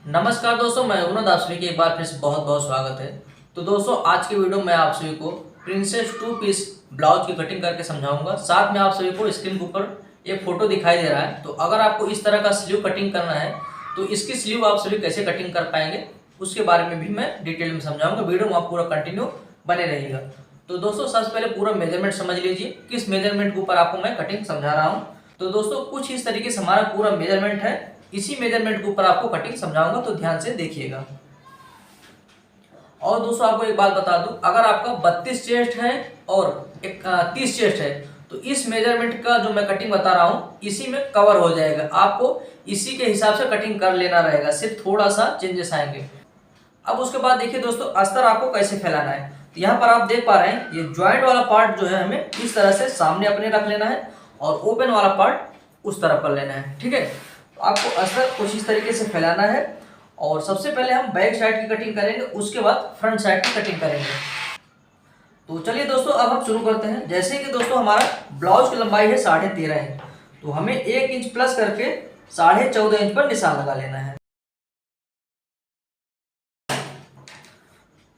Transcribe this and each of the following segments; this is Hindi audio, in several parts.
नमस्कार दोस्तों, मैं रघुनाथ। आप सभी की एक बार फिर से बहुत बहुत स्वागत है। तो दोस्तों, आज की वीडियो में आप सभी को प्रिंसेस टू पीस ब्लाउज की कटिंग करके समझाऊंगा। साथ में आप सभी को स्क्रीन के ऊपर एक फोटो दिखाई दे रहा है। तो अगर आपको इस तरह का स्लीव कटिंग करना है तो इसकी स्लीव आप सभी कैसे कटिंग कर पाएंगे उसके बारे में भी मैं डिटेल में समझाऊंगा। वीडियो में आप पूरा कंटिन्यू बने रहिएगा। तो दोस्तों, सबसे पहले पूरा मेजरमेंट समझ लीजिए, किस मेजरमेंट के ऊपर आपको मैं कटिंग समझा रहा हूँ। तो दोस्तों, कुछ इस तरीके से हमारा पूरा मेजरमेंट है। इसी मेजरमेंट के ऊपर आपको कटिंग समझाऊंगा, तो ध्यान से देखिएगा। और दोस्तों, आपको एक बात बता दूं, अगर आपका 32 चेस्ट है और 30 चेस्ट है तो इस मेजरमेंट का जो मैं कटिंग बता रहा हूं इसी में कवर हो जाएगा। आपको इसी के हिसाब से कटिंग कर लेना रहेगा, सिर्फ थोड़ा सा चेंजेस आएंगे। अब उसके बाद देखिए दोस्तों, अस्तर आपको कैसे फैलाना है। तो यहाँ पर आप देख पा रहे हैं, ये ज्वाइंट वाला पार्ट जो है हमें इस तरह से सामने अपने रख लेना है और ओपन वाला पार्ट उस तरफ कर लेना है। ठीक है, तो आपको अस्तर कुछ इस तरीके से फैलाना है। और सबसे पहले हम बैक साइड की कटिंग करेंगे, उसके बाद फ्रंट साइड की कटिंग करेंगे। तो चलिए दोस्तों, अब हम शुरू करते हैं। जैसे कि दोस्तों हमारा ब्लाउज की लंबाई है 13.5 इंच, तो हमें 1 इंच प्लस करके 14.5 इंच पर निशान लगा लेना है।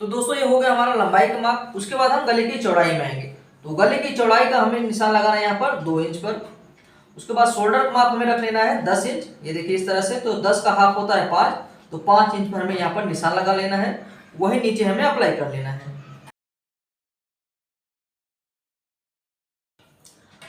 तो दोस्तों, ये हो गया हमारा लंबाई का माप। उसके बाद हम गले की चौड़ाई में आएंगे। तो गले की चौड़ाई का हमें निशान लगाना है यहाँ पर 2 इंच पर। उसके बाद शोल्डर का माप हमें रख लेना है 10 इंच। ये देखिए इस तरह से, तो 10 का हाफ होता है 5, तो 5 इंच पर हमें यहाँ पर निशान लगा लेना है। वही नीचे हमें अप्लाई कर लेना है।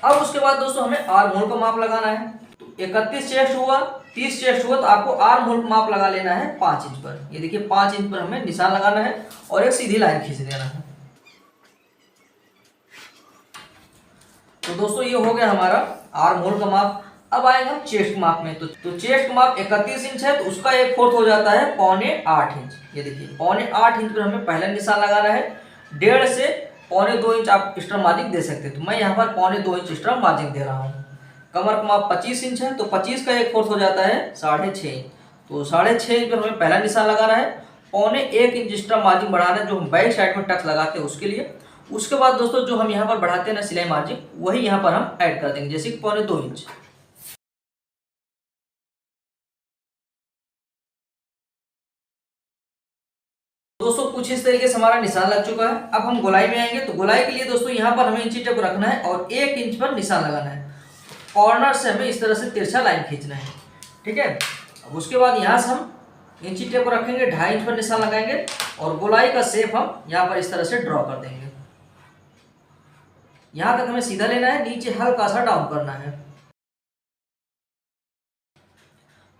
अब उसके बाद दोस्तों हमें आर्म होल का माप लगाना है। तो 31 चेस्ट हुआ, 30 चेस्ट हुआ, तो आपको आर्म होल का माप लगा लेना है 5 इंच पर। ये देखिए 5 इंच पर हमें निशान लगाना है और एक सीधी लाइन खींच देना है। तो दोस्तों, ये हो गया हमारा आर्म होल का माप। अब आएंगे हम चेस्ट माप में। तो चेस्ट का माप 31 इंच है, तो उसका 1/4 हो जाता है 7.25 इंच। ये देखिए 7.25 इंच पर हमें पहला निशान लगाना है। 1.5 से 2.25 इंच आप एक्स्ट्रा मार्जिन दे सकते हैं, तो मैं यहाँ पर 2.25 इंच एक्स्ट्रा मार्जिन दे रहा हूँ। कमर का माप 25 इंच है, तो 25 का 1/4 हो जाता है 6.5 इंच। तो 6.5 इंच पर हमें पहला निशान लगाना है। 1.25 इंच एक्स्ट्रा मार्जिन बढ़ाना है, जो हम बैक साइड में टक्स लगाते हैं उसके लिए। उसके बाद दोस्तों, जो हम यहाँ पर बढ़ाते हैं ना सिलाई मार्जिन, वही यहाँ पर हम ऐड कर देंगे, जैसे कि 2.25 इंच। दोस्तों, कुछ इस तरीके से हमारा निशान लग चुका है। अब हम गोलाई में आएंगे। तो गोलाई के लिए दोस्तों यहाँ पर हमें इंची टेप रखना है और 1 इंच पर निशान लगाना है। कॉर्नर से हमें इस तरह से तिरछा लाइन खींचना है। ठीक है, अब उसके बाद यहाँ से हम इंची टेप रखेंगे, 2.5 इंच पर निशान लगाएंगे और गोलाई का शेप हम यहाँ पर इस तरह से ड्रॉ कर देंगे। यहाँ तक हमें सीधा लेना है, नीचे हल्का सा डाउन करना है।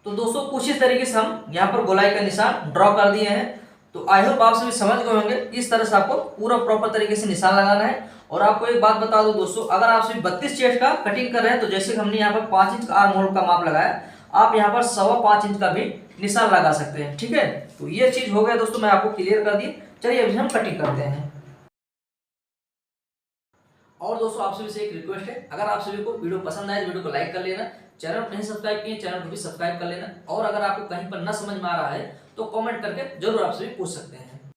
तो दोस्तों, कुछ इस तरीके से हम यहाँ पर गोलाई का निशान ड्रॉ कर दिए हैं। तो आई होप आप सभी समझ गए होंगे। इस तरह से आपको पूरा प्रॉपर तरीके से निशान लगाना है। और आपको एक बात बता दूं दोस्तों, अगर आप सभी 32 चेस्ट का कटिंग कर रहे हैं, तो जैसे हमने यहाँ पर 5 इंच का आर्म होल का माप लगाया, आप यहाँ पर 5.25 इंच का भी निशान लगा सकते हैं। ठीक है, तो ये चीज हो गया दोस्तों, मैं आपको क्लियर कर दी। चलिए अभी हम कटिंग करते हैं। और दोस्तों, आप सभी से एक रिक्वेस्ट है, अगर आप सभी को वीडियो पसंद आए तो वीडियो को लाइक कर लेना। चैनल को नहीं सब्सक्राइब किए, चैनल को भी सब्सक्राइब कर लेना। और अगर आपको कहीं पर न समझ में आ रहा है तो कमेंट करके जरूर आप सभी पूछ सकते हैं।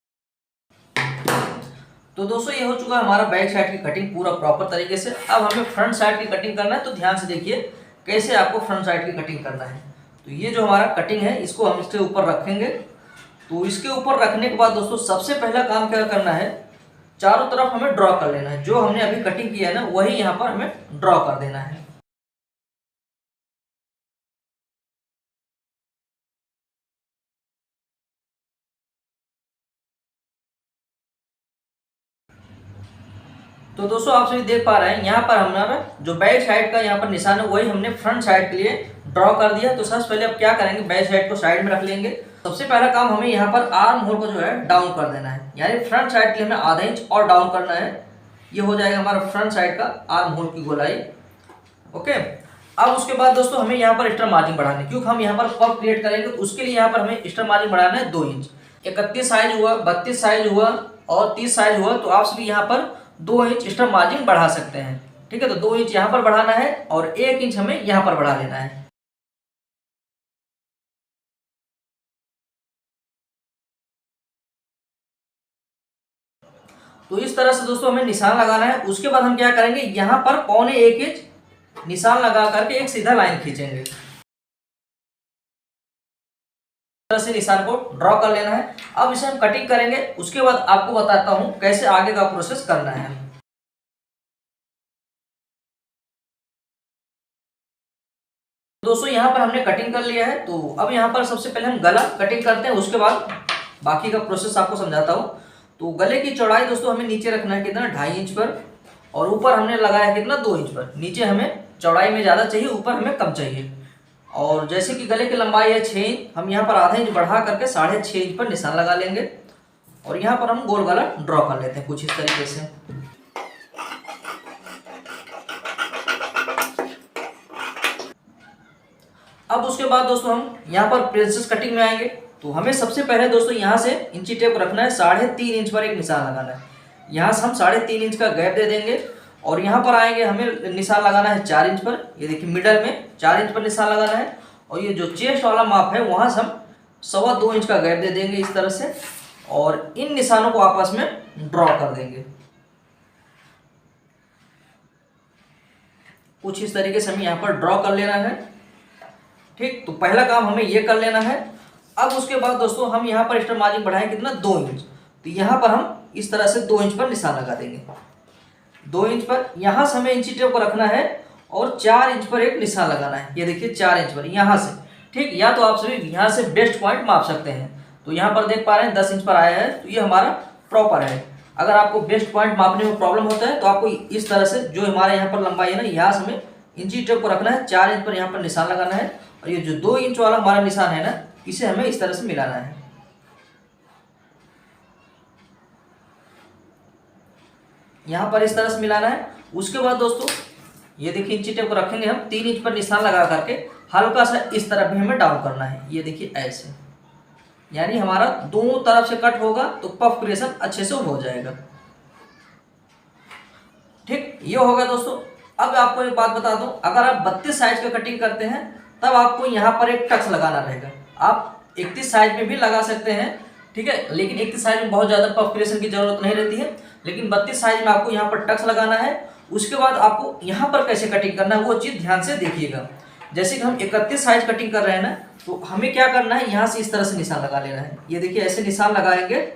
तो दोस्तों, ये हो चुका हमारा बैक साइड की कटिंग पूरा प्रॉपर तरीके से। अब हमें फ्रंट साइड की कटिंग करना है। तो ध्यान से देखिए कैसे आपको फ्रंट साइड की कटिंग करना है। तो ये जो हमारा कटिंग है, इसको हम इसके ऊपर रखेंगे। तो इसके ऊपर रखने के बाद दोस्तों, सबसे पहला काम क्या करना है, चारों तरफ हमें ड्रॉ कर लेना है। जो हमने अभी कटिंग किया है ना, वही यहाँ पर हमें ड्रॉ कर देना है। तो दोस्तों, आप सभी देख पा रहे हैं, यहाँ पर हमारा जो बैक साइड का यहाँ पर निशान है, वही हमने फ्रंट साइड के लिए ड्रॉ कर दिया। तो सबसे पहले अब क्या करेंगे, बैक साइड को साइड में रख लेंगे। सबसे पहला काम हमें यहाँ पर आर्म होल को जो है डाउन कर देना है, यानी फ्रंट साइड के लिए हमें आधा इंच और डाउन करना है। ये हो जाएगा हमारा फ्रंट साइड का आर्म होल की गोलाई। ओके, अब उसके बाद दोस्तों हमें यहाँ पर एक्स्ट्रा मार्जिन बढ़ाना है, क्योंकि हम यहाँ पर पफ क्रिएट करेंगे। तो उसके लिए यहाँ पर हमें एक्स्ट्रा मार्जिन बढ़ाना है 2 इंच। 31 साइज हुआ, 32 साइज हुआ और 30 साइज हुआ, तो आप सभी यहाँ पर 2 इंच एक्स्ट्रा मार्जिन बढ़ा सकते हैं। ठीक है, तो 2 इंच यहाँ पर बढ़ाना है और 1 इंच हमें यहाँ पर बढ़ा लेना है। तो इस तरह से दोस्तों हमें निशान लगाना है। उसके बाद हम क्या करेंगे, यहाँ पर 1.25 इंच निशान लगा करके एक सीधा लाइन खींचेंगे। तरह से निशान को ड्रॉ कर लेना है। अब इसे हम कटिंग करेंगे, उसके बाद आपको बताता हूं कैसे आगे का प्रोसेस करना है। दोस्तों यहाँ पर हमने कटिंग कर लिया है, तो अब यहाँ पर सबसे पहले हम गला कटिंग करते हैं, उसके बाद बाकी का प्रोसेस आपको समझाता हूँ। तो गले की चौड़ाई दोस्तों हमें नीचे रखना है कितना, 2.5 इंच पर, और ऊपर हमने लगाया कितना, 2 इंच पर। नीचे हमें चौड़ाई में ज़्यादा चाहिए, ऊपर हमें कम चाहिए। और जैसे कि गले की लंबाई है 6 इंच, हम यहाँ पर आधा इंच बढ़ा करके 6.5 इंच पर निशान लगा लेंगे, और यहाँ पर हम गोल गला ड्रॉ कर लेते हैं कुछ इस तरीके से। अब उसके बाद दोस्तों हम यहाँ पर प्रिंसेस कटिंग में आएंगे। तो हमें सबसे पहले दोस्तों यहाँ से इंची टेप रखना है, 3.5 इंच पर एक निशान लगाना है। यहाँ से हम 3.5 इंच का गैप दे देंगे, और यहाँ पर आएंगे, हमें निशान लगाना है 4 इंच पर। ये देखिए मिडल में 4 इंच पर निशान लगाना है, और ये जो चेस्ट वाला माप है वहाँ से हम 2.25 इंच का गैप दे देंगे इस तरह से, और इन निशानों को आपस में ड्रॉ कर देंगे कुछ इस तरीके से। हमें यहाँ पर ड्रॉ कर लेना है, ठीक। तो पहला काम हमें ये कर लेना है। अब उसके बाद दोस्तों हम यहाँ पर एक्स्ट्रा मार्जिन बढ़ाएं कितना, 2 इंच। तो यहाँ पर हम इस तरह से 2 इंच पर निशान लगा देंगे। 2 इंच पर यहाँ से हमें इंची टेप को रखना है, और 4 इंच पर एक निशान लगाना है। ये देखिए 4 इंच पर यहाँ से, ठीक। या तो आप सभी यहाँ से बेस्ट पॉइंट माप सकते हैं। तो यहाँ पर देख पा रहे हैं 10 इंच पर आया है, तो ये हमारा प्रॉपर है। अगर आपको बेस्ट पॉइंट मापने में प्रॉब्लम होता है तो आपको इस तरह से, जो हमारे यहाँ पर लंबाई है ना, यहाँ से हमें इंची टेप को रखना है, 4 इंच पर यहाँ पर निशान लगाना है, और ये जो 2 इंच वाला हमारा निशान है ना, इसे हमें इस तरह से मिलाना है। यहाँ पर इस तरह से मिलाना है। उसके बाद दोस्तों ये देखिए इंची टेप को रखेंगे हम, 3 इंच पर निशान लगा करके हल्का सा इस तरफ भी हमें डाउन करना है। ये देखिए ऐसे, यानी हमारा दोनों तरफ से कट होगा तो पफ क्रिएशन अच्छे से हो जाएगा, ठीक। ये होगा दोस्तों। अब आपको एक बात बता दूं, अगर आप 32 साइज का कटिंग करते हैं तब आपको यहाँ पर एक टक्स लगाना रहेगा। आप 31 साइज में भी लगा सकते हैं, ठीक है, लेकिन 31 साइज में बहुत ज़्यादा पफ क्रिएशन की जरूरत नहीं रहती है, लेकिन 32 साइज में आपको यहाँ पर टक्स लगाना है। उसके बाद आपको यहाँ पर कैसे कटिंग करना है वो चीज़ ध्यान से देखिएगा। जैसे कि हम 31 साइज कटिंग कर रहे हैं ना, तो हमें क्या करना है, यहाँ से इस तरह से निशान लगा लेना है। ये देखिए ऐसे निशान लगाएंगे,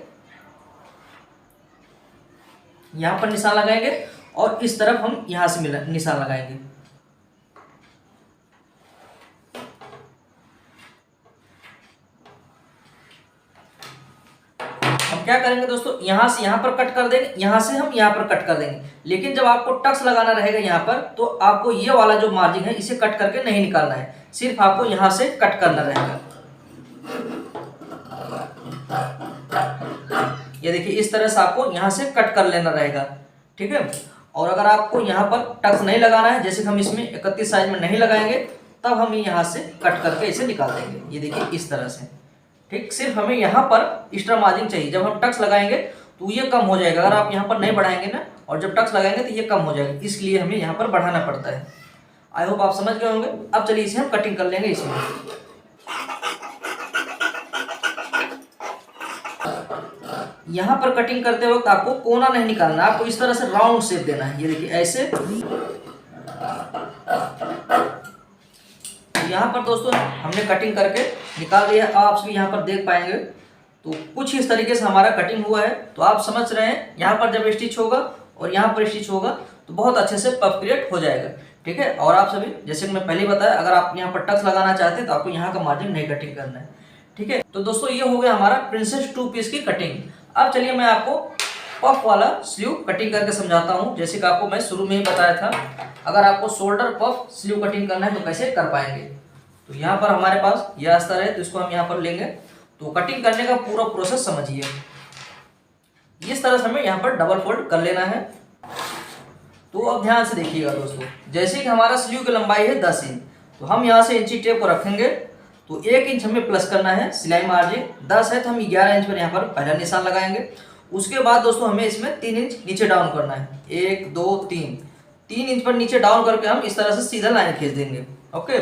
यहाँ पर निशान लगाएंगे, और इस तरफ हम यहाँ से निशान लगाएंगे। हम क्या करेंगे दोस्तों, यहाँ से यहाँ पर कट कर देंगे, यहाँ से हम यहाँ पर कट कर देंगे। लेकिन जब आपको टक्स लगाना रहेगा यहाँ पर, तो आपको ये वाला जो मार्जिन है इसे कट करके नहीं निकालना है, सिर्फ आपको यहाँ से कट करना रहेगा। ये देखिए इस तरह से आपको यहाँ से कट कर लेना रहेगा, ठीक है। और अगर आपको यहाँ पर टक्स नहीं लगाना है, जैसे हम इसमें 31 साइज में नहीं लगाएंगे, तब हम यहाँ से कट करके इसे निकाल देंगे। ये देखिए इस तरह से, ठीक। सिर्फ हमें यहाँ पर एक्स्ट्रा मार्जिन चाहिए। जब हम टक्स लगाएंगे तो ये कम हो जाएगा। अगर आप यहाँ पर नहीं बढ़ाएंगे ना, और जब टक्स लगाएंगे तो ये कम हो जाएगा, इसलिए हमें यहाँ पर बढ़ाना पड़ता है। आई होप आप समझ गए होंगे। अब चलिए इसे हम कटिंग कर लेंगे। इसमें यहाँ पर कटिंग करते वक्त आपको कोना नहीं निकालना, आपको इस तरह से राउंड शेप देना है। ये देखिए ऐसे। यहाँ पर दोस्तों हमने कटिंग करके निकाल दिया। आप सभी यहाँ पर देख पाएंगे, तो कुछ इस तरीके से हमारा कटिंग हुआ है। तो आप समझ रहे हैं, यहाँ पर जब स्टिच होगा और यहाँ पर स्टिच होगा तो बहुत अच्छे से पफ क्रिएट हो जाएगा, ठीक है। और आप सभी, जैसे कि मैं पहले बताया, अगर आप यहाँ पर टक्स लगाना चाहते हैं तो आपको यहाँ का मार्जिन नहीं कटिंग करना है, ठीक है। तो दोस्तों ये हो गया हमारा प्रिंसेस 2 पीस की कटिंग। अब चलिए मैं आपको पफ वाला स्लीव कटिंग करके समझाता हूँ। जैसे कि आपको मैं शुरू में ही बताया था, अगर आपको शोल्डर पफ स्लीव कटिंग करना है तो कैसे कर पाएंगे। तो यहाँ पर हमारे पास यह अस्तर है, तो इसको हम यहाँ पर लेंगे। तो कटिंग करने का पूरा प्रोसेस समझिए। इस तरह से हमें यहाँ पर डबल फोल्ड कर लेना है। तो अब ध्यान से देखिएगा दोस्तों, जैसे कि हमारा स्लीव की लंबाई है 10 इंच, तो हम यहाँ से इंची टेप को रखेंगे। तो 1 इंच हमें प्लस करना है सिलाई मार्जिन। 10 है तो हम 11 इंच पर यहाँ पर पहला निशान लगाएंगे। उसके बाद दोस्तों हमें इसमें 3 इंच नीचे डाउन करना है। 1 2 3 इंच पर नीचे डाउन करके हम इस तरह से सीधा लाइन खींच देंगे। ओके,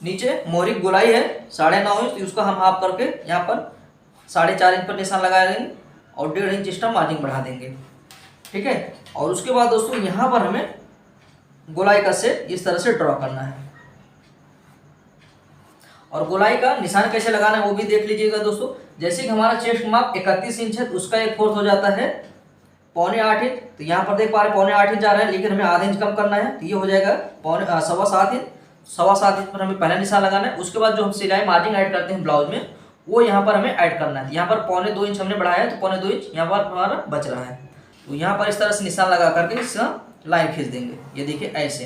नीचे मोहरी गोलाई है 9.5 इंच, तो उसका हम हाफ करके यहाँ पर 4.5 इंच पर निशान लगा देंगे और 1.5 इंच एक्स्ट्रा मार्जिन बढ़ा देंगे, ठीक है। और उसके बाद दोस्तों यहाँ पर हमें गोलाई का शेप इस तरह से ड्रॉ करना है। और गोलाई का निशान कैसे लगाना है वो भी देख लीजिएगा दोस्तों। जैसे कि हमारा चेस्ट माप 31 इंच है तो उसका 1/4 हो जाता है 6.25 इंच। तो यहाँ पर देख पा रहे 6.25 इंच आ रहा है, लेकिन हमें आधा इंच कम करना है तो ये हो जाएगा 7.25 इंच। 7.25 इंच पर हमें पहला निशान लगाना है। उसके बाद जो हम सिलाई मार्जिन ऐड करते हैं ब्लाउज में वो यहाँ पर हमें ऐड करना है। यहाँ पर 2.25 इंच हमने बढ़ाया है तो 2.25 इंच यहाँ पर हमारा बच रहा है। तो यहाँ पर इस तरह से निशान लगा करके इसका लाइन खींच देंगे, ये देखिए ऐसे।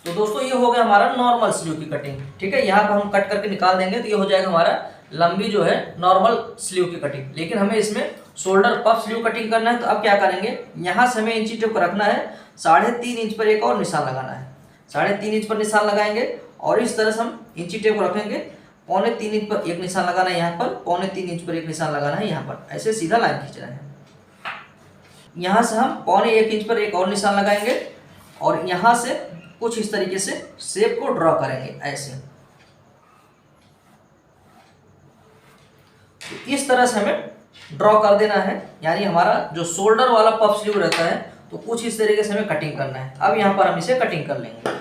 तो दोस्तों ये हो गया हमारा नॉर्मल स्लीव की कटिंग, ठीक है। यहाँ पर हम कट करके निकाल देंगे तो ये हो जाएगा हमारा लंबी जो है नॉर्मल स्लीव की कटिंग। लेकिन हमें इसमें शोल्डर पफ स्लीव कटिंग करना है। तो अब क्या करेंगे, यहाँ से हमें इंची टेप रखना है, 3.5 इंच पर एक और निशान लगाना है। 3.5 इंच पर निशान लगाएंगे और इस तरह से हम इंची टेप रखेंगे। 3.25 इंच पर एक निशान लगाना है यहाँ पर, 3.25 इंच पर एक निशान लगाना है यहाँ पर, ऐसे सीधा लाइन खींचना है। यहाँ से हम 1.25 इंच पर एक और निशान लगाएंगे और यहाँ से कुछ इस तरीके से शेप को ड्रॉ करेंगे ऐसे। तो इस तरह से हमें ड्रॉ कर देना है, यानी हमारा जो शोल्डर वाला पफ स्लीव रहता है तो कुछ इस तरीके से हमें कटिंग करना है। अब यहाँ पर हम इसे कटिंग कर लेंगे।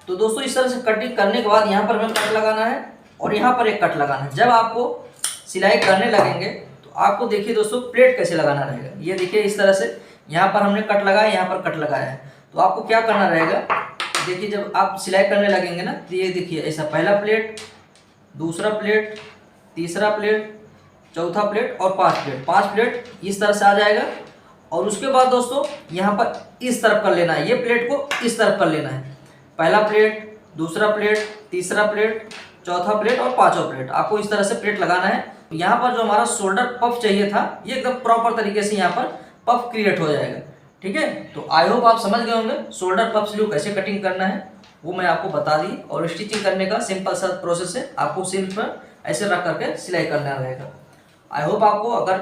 तो दोस्तों इस तरह से कटिंग करने के बाद यहाँ पर हमें कट लगाना है और यहाँ पर एक कट लगाना है। जब आपको सिलाई करने लगेंगे तो आपको देखिए दोस्तों प्लेट कैसे लगाना रहेगा। ये देखिए इस तरह से यहाँ पर हमने कट लगाया, यहाँ पर कट लगाया है। तो आपको क्या करना रहेगा, देखिए जब आप सिलाई करने लगेंगे ना तो ये देखिए ऐसा पहला प्लेट, दूसरा प्लेट, तीसरा प्लेट, चौथा प्लेट और 5 प्लेट, 5 प्लेट इस तरह से आ जाएगा। और उसके बाद दोस्तों यहाँ पर इस तरफ कर लेना है, ये प्लेट को इस तरफ कर लेना है। पहला प्लेट, दूसरा प्लेट, तीसरा प्लेट, चौथा प्लेट और 5वां प्लेट, आपको इस तरह से प्लेट लगाना है। यहाँ पर जो हमारा शोल्डर पफ चाहिए था ये एकदम प्रॉपर तरीके से यहाँ पर पफ क्रिएट हो जाएगा, ठीक है। तो आई होप आप समझ गए होंगे शोल्डर पफ स्लीव कैसे कटिंग करना है, वो मैं आपको बता दी। और स्टिचिंग करने का सिंपल सा प्रोसेस है, आपको सिल पर ऐसे रख करके सिलाई करना रहेगा। आई होप आपको अगर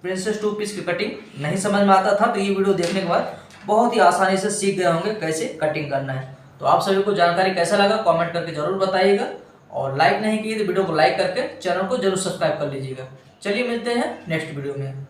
प्रिंसेस 2 पीस की कटिंग नहीं समझ में आता था तो ये वीडियो देखने के बाद बहुत ही आसानी से सीख गए होंगे कैसे कटिंग करना है। तो आप सभी को जानकारी कैसा लगा कमेंट करके जरूर बताइएगा, और लाइक नहीं किए तो वीडियो को लाइक करके चैनल को जरूर सब्सक्राइब कर लीजिएगा। चलिए मिलते हैं नेक्स्ट वीडियो में।